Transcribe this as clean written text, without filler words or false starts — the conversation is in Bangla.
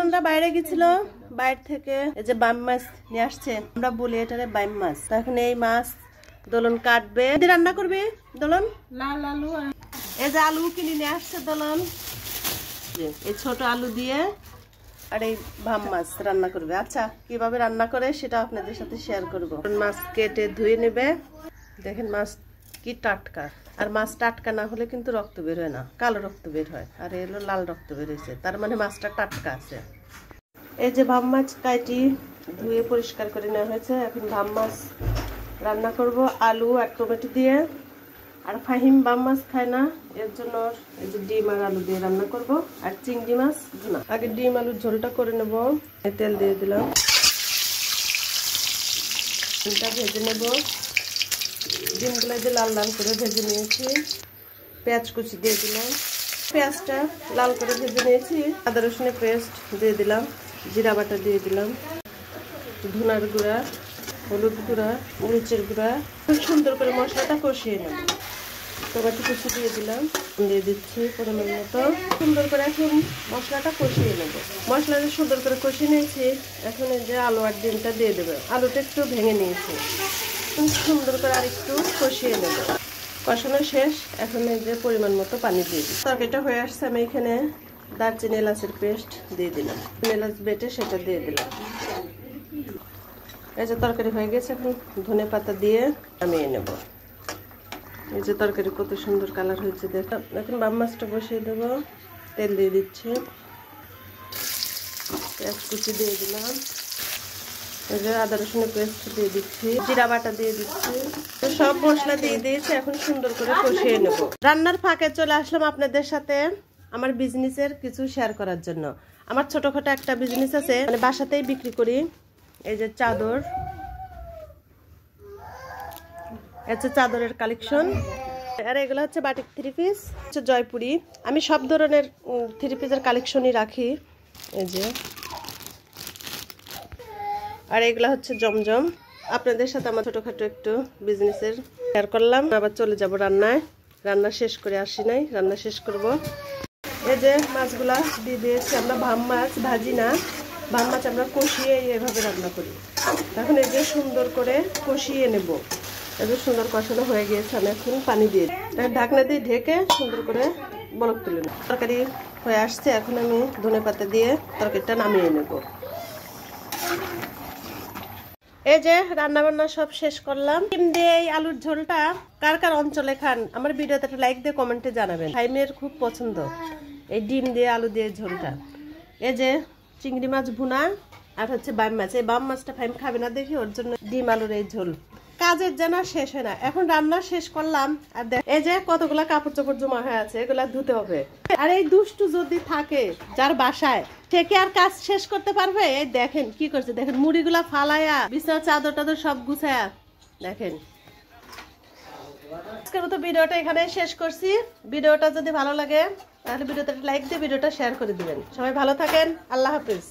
দোলনরা বাইরে গেছিল, বাইরে থেকে এই যে বাম মাছ নিয়ে আসছে, আমরা বলি এটারে বাইম মাছ। এখন এই মাছ দোলন কাটবে, রান্না করবে দোলন। লাল আলু, এই যে আলু কিনে নিয়ে আসছে দোলন, এই ছোট আলু দিয়ে আর এই ভাম মাছ রান্না করবে। আচ্ছা, কিভাবে রান্না করে সেটা আপনাদের সাথে শেয়ার করব। মাছ কেটে ধুয়ে নেবে, দেখেন মাছ কি টাটকা। আর মাছ টাটকা না হলে কিন্তু রক্ত বের হয় না, কালো রক্ত বের হয়, আর এলো লাল রক্ত বের হয়েছে, তার মানে মাছটা টাটকা আছে। এই যে ভাম মাছ কাটি ধুয়ে পরিষ্কার করে নেওয়া হয়েছে। এখন ভাম মাছ রান্না করব আলু আর টমেটো দিয়ে। আর ফাহিম ভাম মাছ খায় না, এর জন্য এই যে ডিম আর আলু দিয়ে রান্না করব। আর চিংড়ি মাছ ভুনা। আগে ডিম আলুর ঝোলটা করে নেব। তেল দিয়ে দিলাম, ডিমটা ভেজে নেব। ডিমগুলো যে লাল লাল করে ভেজে নিয়েছি। পেঁয়াজ কুচি দিয়ে দিলাম, পেঁয়াজটা লাল করে ভেজে নিয়েছি। আদা রসুনের পেস্ট দিয়ে দিলাম, জিরা বাটা দিয়ে দিলাম, ধনার গুঁড়া, হলুদ গুঁড়া, মরিচের গুঁড়া। খুব সুন্দর করে মশলাটা কষিয়ে নেব। টমেটো কুচি দিয়ে দিলাম, দিয়ে দিচ্ছি পরিমাণ মতো। সুন্দর করে এখন মশলাটা কষিয়ে নেব। মশলাটা সুন্দর করে কষিয়ে নিয়েছি। এখন এই যে আলু আর ডিমটা দিয়ে দেবে। আলুটা একটু ভেঙে নিয়েছি, সুন্দর করে আর একটু কষিয়ে নেব। কষানো শেষ, এখন এই যে পরিমাণ মতো পানি দিয়ে দিই। তরকারিটা হয়ে আসছে, আমি এখানে দারচিনি এলাচের পেস্ট দিয়ে দিলাম, এলাচ বেটে সেটা দিয়ে দিলাম। এই যে তরকারি হয়ে গেছে, এখন ধনে পাতা দিয়ে নামিয়ে নেব। এই যে তরকারি কত সুন্দর কালার হয়েছে দেখো। এখন বাম মাছটা বসিয়ে দেব, তেল দিয়ে দিচ্ছি, পেঁয়াজ কুচি দিয়ে দিলাম, এই যে আদা রসুনের পেস্ট দিয়ে দিচ্ছি, জিরা বাটা দিয়ে দিচ্ছি, সব মশলা দিয়ে দিয়েছি। এখন সুন্দর করে কষিয়ে নেব। রান্নার ফাঁকে চলে আসলাম আপনাদের সাথে আমার বিজনেসের কিছু শেয়ার করার জন্য। আমার ছোটখাটো একটা বিজনেস আছে, মানে বাসাতেই বিক্রি করি। এই যে চাদর, হচ্ছে চাদরের কালেকশন। আর এগুলো হচ্ছে বাটিক থ্রি পিস, হচ্ছে জয়পুরি। আমি সব ধরনের থ্রি পিসের কালেকশনই রাখি। এই যে, আর এগুলা হচ্ছে জমজম। আপনাদের সাথে আমার ছোটখাটো একটু বিজনেসের শেয়ার করলাম। আবার চলে যাব রান্নায়। রান্না শেষ করে আসি নাই, রান্না শেষ করব। এই যে মাছগুলা দিয়ে দিয়েছি। আমরা ভাম মাছ ভাজি না, ভাম মাছ আমরা কষিয়ে এভাবে রান্না করি। এখন এই যে সুন্দর করে কষিয়ে নেব। এই যে সুন্দর কষানো হয়ে গিয়েছে, আমি এখন পানি দিয়ে ঢাকনা দিয়ে ঢেকে সুন্দর করে বলক তুলে নেব। তরকারি হয়ে আসছে, এখন আমি ধনে পাতা দিয়ে তরকারিটা নামিয়ে নেব। এই যে রান্না বান্না সব শেষ করলাম। ডিম দিয়ে এই আলুর ঝোলটা কার কার অঞ্চলে খান আমার ভিডিওতে একটা লাইক দিয়ে কমেন্টে জানাবেন। ফাইমের খুব পছন্দ এই ডিম দিয়ে আলু দিয়ে ঝোলটা। এই যে চিংড়ি মাছ ভুনা আর হচ্ছে বাম মাছ। এই বাম মাছটা ফাইম খাবে না দেখি, ওর জন্য ডিম আলুর এই ঝোল। কাজের যেন শেষ হয় না। এখন রান্না শেষ করলাম, আর এই যে কতগুলা কাপড় চোপড় জমা হয়ে আছে, এগুলা ধুতে হবে। আর এই দুষ্টু যদি থাকে যার বাসায়, সে কি আর কাজ শেষ করতে পারবে? এই দেখেন কি করছে, দেখেন মুড়িগুলা ফালায়া, বিছানা চাদর টাদর সব গুছায়া দেখেন। আজকের মতো ভিডিওটা এখানে শেষ করছি। ভিডিওটা যদি ভালো লাগে তাহলে ভিডিওতে লাইক দিয়ে ভিডিওটা শেয়ার করে দিবেন। সবাই ভালো থাকেন, আল্লাহ হাফেজ।